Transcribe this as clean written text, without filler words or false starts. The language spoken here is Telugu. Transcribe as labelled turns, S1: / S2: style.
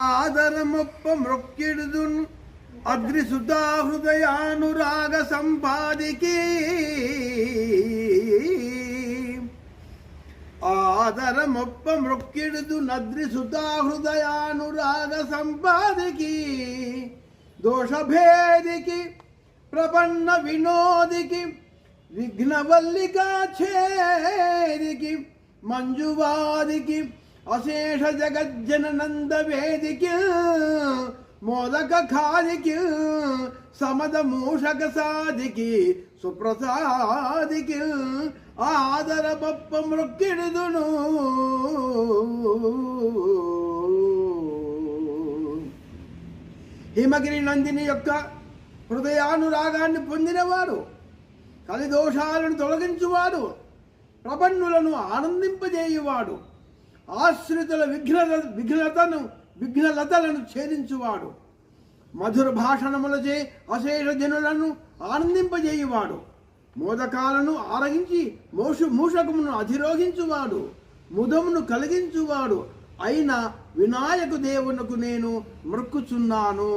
S1: ఆదరమొప్ప మృక్కిడుదున్ అద్రిసుతా హృదయానురాగ సంపాదికి ఆదరమొప్ప మృక్కిడుదు నద్రిసుతా హృదయానురాగ సంపాదికి దోషభేదికి ప్రపన్న వినోదికి విఘ్నవల్లికా ఛేదికి మంజువాదికి అశేష జగజ్జననంద వేదికి మోదక ఖాదికి సమద మూషక సాదికి సుప్రసాదికి ఆదర పప్ప మృక్కిడుదును హిమగిరి నందిని యొక్క హృదయానురాగాన్ని పొందినవాడు, కలిదోషాలను తొలగించువాడు, ప్రపన్నులను ఆనందింపజేయువాడు, ఆశ్రితుల విఘ్నలతలను ఛేదించువాడు, మధుర భాషణములచే అశేష జనులను ఆనందింపజేయువాడు, మోదకాలను ఆరగించి మూషకమును అధిరోహించువాడు, ముదమును కలిగించువాడు అయిన వినాయక దేవునకు నేను మొక్కుచున్నాను.